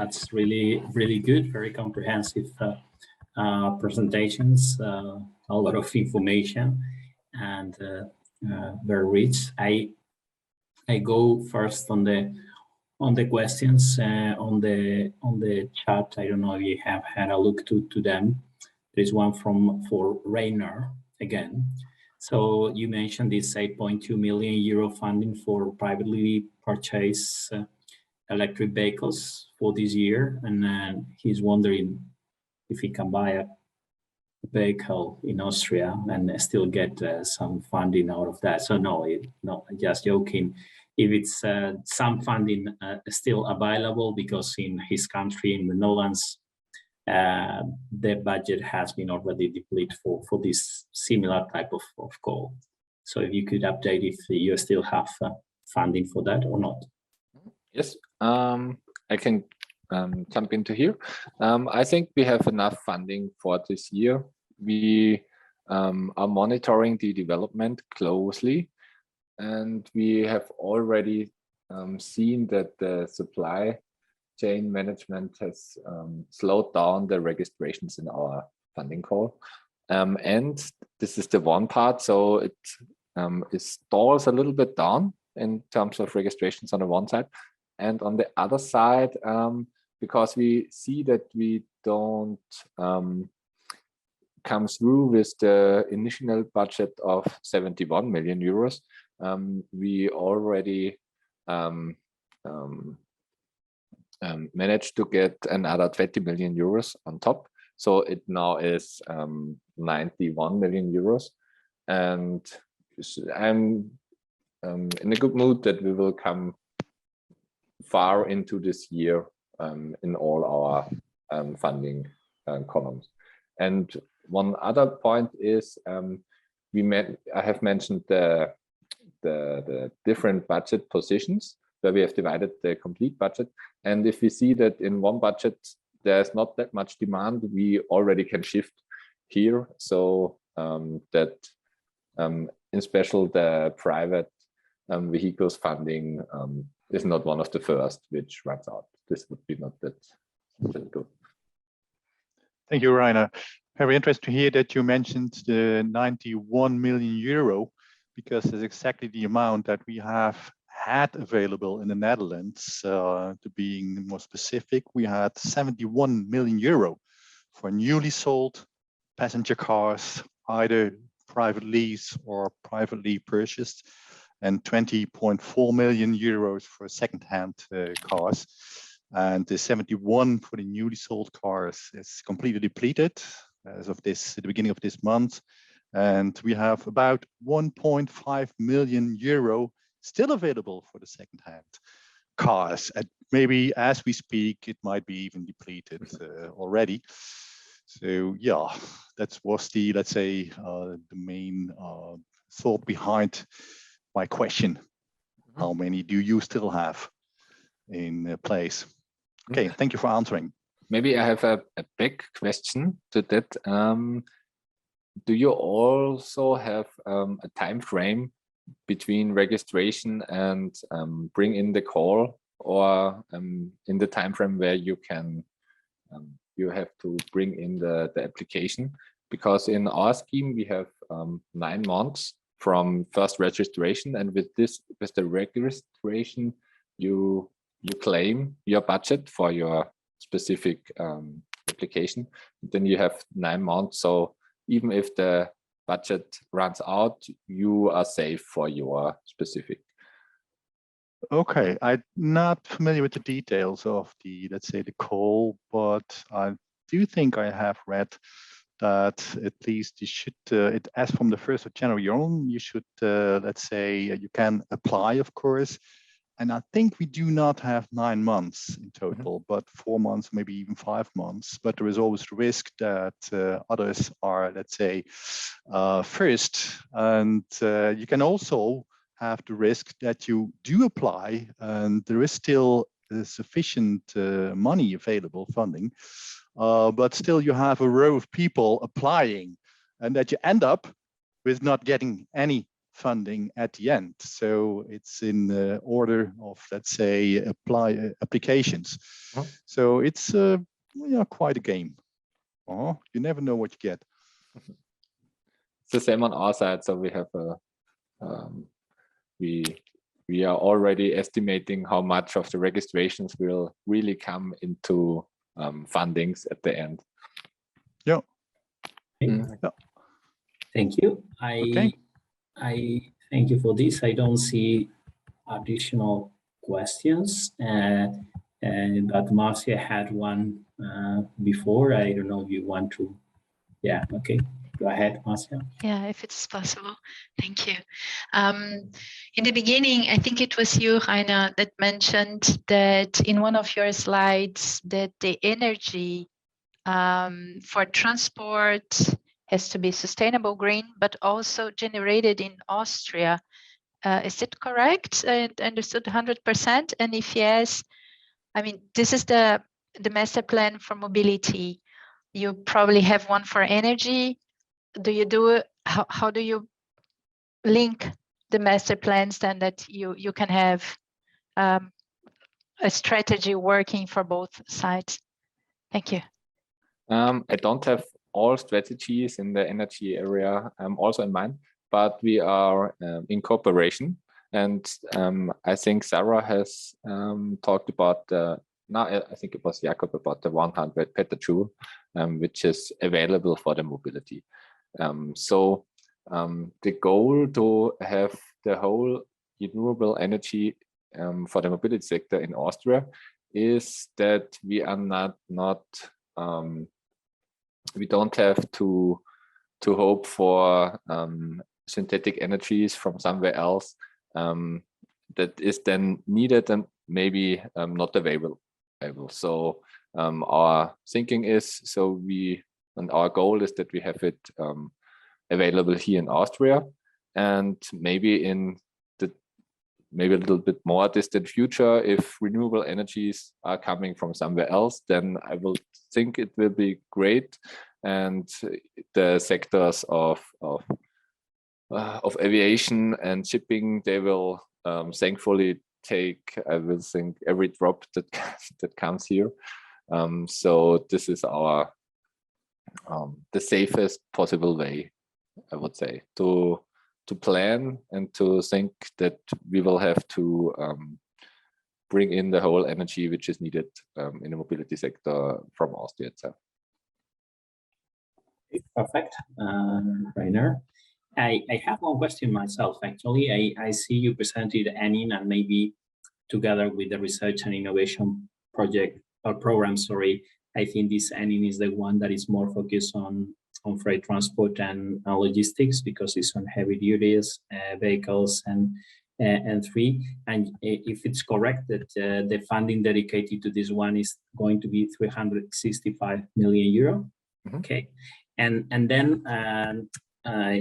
That's really good. Very comprehensive presentations. A lot of information and very rich. I go first on the questions on the chat. I don't know if you have had a look to them. There's one for Rainer again. So you mentioned this 8.2 million euro funding for privately purchased electric vehicles for this year, and he's wondering if he can buy a vehicle in Austria and still get some funding out of that. So no, just joking. If it's some funding still available, because in his country, in the Netherlands, the budget has been already depleted for this similar type of call. So if you could update if you still have funding for that or not. Yes, I can jump into here. I think we have enough funding for this year. We are monitoring the development closely, and we have already seen that the supply chain management has slowed down the registrations in our funding call. And this is the one part, so it stalls a little bit down in terms of registrations on the one side. And on the other side, because we see that we don't come through with the initial budget of 71 million euros, we already managed to get another 20 million euros on top. So it now is 91 million euros. And I'm in a good mood that we will come far into this year in all our funding columns. And one other point is I have mentioned the different budget positions where we have divided the complete budget. And if we see that in one budget there's not that much demand, we already can shift here. So that in special the private vehicles funding is not one of the first which runs out. This would be not that good. Thank you, Rainer. Very interesting to hear that you mentioned the 91 million euro, because it's exactly the amount that we have had available in the Netherlands. To being more specific, we had 71 million euro for newly sold passenger cars, either private lease or privately purchased, and 20.4 million euros for second-hand cars. And the 71 for the newly sold cars is completely depleted as of at the beginning of this month. And we have about 1.5 million euro still available for the second-hand cars. And maybe as we speak, it might be even depleted already. So yeah, that was the, let's say, the main thought behind my question. How many do you still have in place? Okay, thank you for answering. Maybe I have a big question to that. Do you also have a time frame between registration and bring in the call, or in the time frame where you can you have to bring in the application? Because in our scheme we have 9 months from first registration, and with the registration you claim your budget for your specific application. Then you have 9 months, so even if the budget runs out, you are safe for your specific. Okay, I'm not familiar with the details of the, let's say, the call, but I do think I have read that at least you should, as from the 1st of January on, you should, let's say, you can apply, of course. And I think we do not have 9 months in total, but 4 months, maybe even 5 months. But there is always the risk that others are, let's say, first. And you can also have the risk that you do apply and there is still sufficient money available, funding, but still you have a row of people applying, and that you end up with not getting any funding at the end. So it's in the order of, let's say, applications. So it's quite a game. You never know what you get. It's the same on our side. So we have we are already estimating how much of the registrations will really come into fundings at the end. Yeah. Thank you. Okay. I thank you for this. I don't see additional questions, but Marcia had one before. I don't know if you want to. Yeah. Okay. Go ahead, Marcia. Yeah, if it's possible. Thank you. In the beginning, I think it was you, Rainer, that mentioned that in one of your slides that the energy for transport has to be sustainable, green, but also generated in Austria. Is it correct? I understood 100%. And if yes, I mean, this is the master plan for mobility. You probably have one for energy. Do you do how do you link the master plans then that you can have a strategy working for both sides? Thank you. I don't have all strategies in the energy area also in mind, but we are in cooperation. And I think Sarah has talked about I think it was Jakob, about the 100 petajoule, which is available for the mobility. So the goal to have the whole renewable energy for the mobility sector in Austria is that we are not we don't have to hope for synthetic energies from somewhere else that is then needed and maybe not available. So our thinking is, and our goal is that we have it available here in Austria, and maybe in the a little bit more distant future, if renewable energies are coming from somewhere else, then I will think it will be great, and the sectors of aviation and shipping, they will thankfully take, I will think, every drop that comes here. So this is our the safest possible way, I would say, to plan and to think that we will have to bring in the whole energy which is needed in the mobility sector from Austria itself. Perfect, Rainer. I have one question myself, actually. I see you presented ENIN, and maybe together with the research and innovation project or program, sorry, I think this ENIN is the one that is more focused on freight transport and logistics, because it's on heavy duties vehicles and three. And if it's correct that the funding dedicated to this one is going to be 365 million euro. Mm-hmm. Okay, and then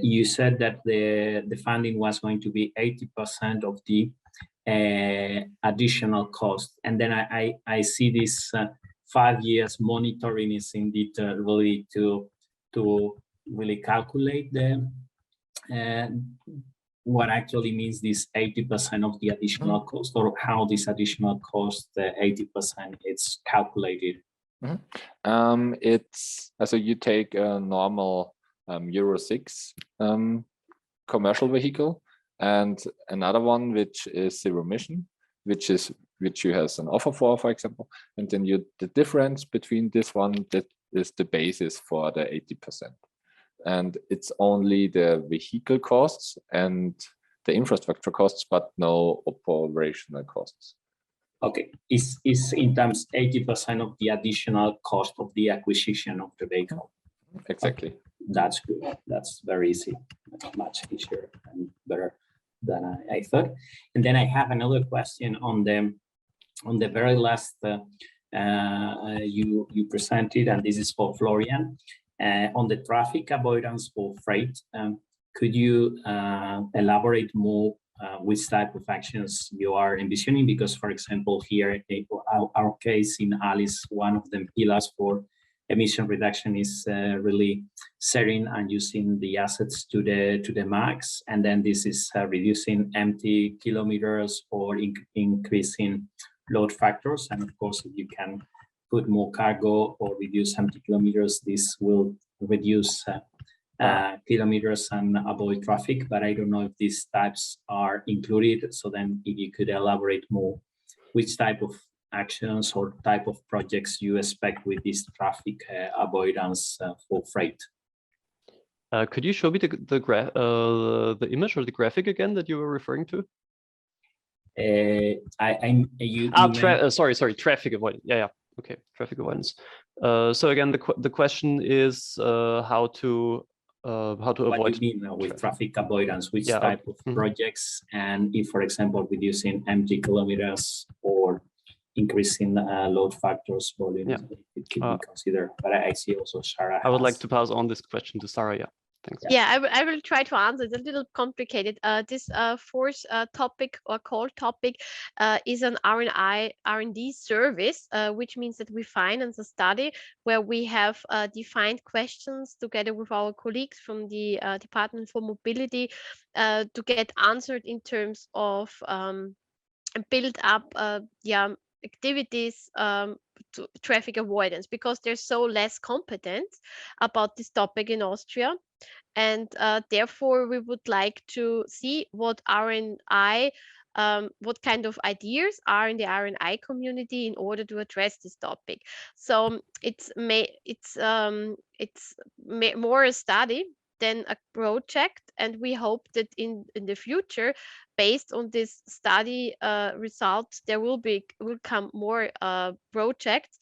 you said that the funding was going to be 80% of the additional cost, and then I see this 5 years monitoring is indeed really to really calculate the what actually means this 80% of the additional cost, or how this additional cost, 80%, it's calculated. Mm-hmm. It's so you take a normal Euro 6 commercial vehicle and another one which is zero emission, which you has an offer for example, and then the difference between this one, that is the basis for the 80%. And it's only the vehicle costs and the infrastructure costs, but no operational costs. Okay, is in terms 80% of the additional cost of the acquisition of the vehicle. Exactly. Okay. That's good. That's very easy. That's much easier and better than I thought. And then I have another question on the very last you presented, and this is for Florian, on the traffic avoidance for freight. Could you elaborate more which type of actions you are envisioning? Because, for example, here our case in Alice, one of the pillars for emission reduction is really setting and using the assets to the max, and then this is reducing empty kilometers or increasing load factors. And of course, if you can put more cargo or reduce empty kilometers, this will reduce kilometers and avoid traffic. But I don't know if these types are included. So then if you could elaborate more, which type of actions or type of projects you expect with this traffic avoidance for freight. Could you show me the image or the graphic again that you were referring to? Sorry, traffic avoidance. Yeah. Okay, traffic avoidance. So again, the question is how to avoid. What do you mean with traffic avoidance? Which type of projects, and if, for example, reducing empty kilometers or increasing load factors, volumes, it could be considered. But I see also Sarah. I would like to pass on this question to Sarah. Yeah. Thanks. Yeah, I will try to answer. It's a little complicated. This fourth topic or core topic is an R&D service, which means that we finance a study where we have defined questions together with our colleagues from the Department for Mobility to get answered in terms of build up activities to traffic avoidance, because there's so less competence about this topic in Austria. And therefore, we would like to see what R&I, what kind of ideas are in the R&I community in order to address this topic. So it's more a study than a project, and we hope that in the future, based on this study results, there will come more projects.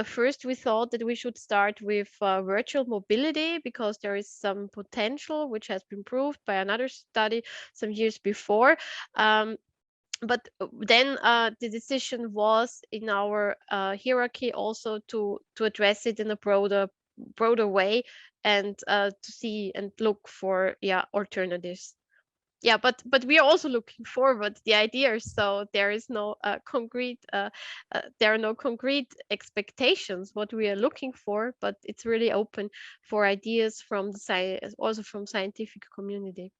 First, we thought that we should start with virtual mobility, because there is some potential which has been proved by another study some years before. But then the decision was in our hierarchy also to address it in a broader way, and to see and look for alternatives. Yeah, but we are also looking forward the ideas. So there is no concrete there are no concrete expectations what we are looking for, but it's really open for ideas from the also from scientific community.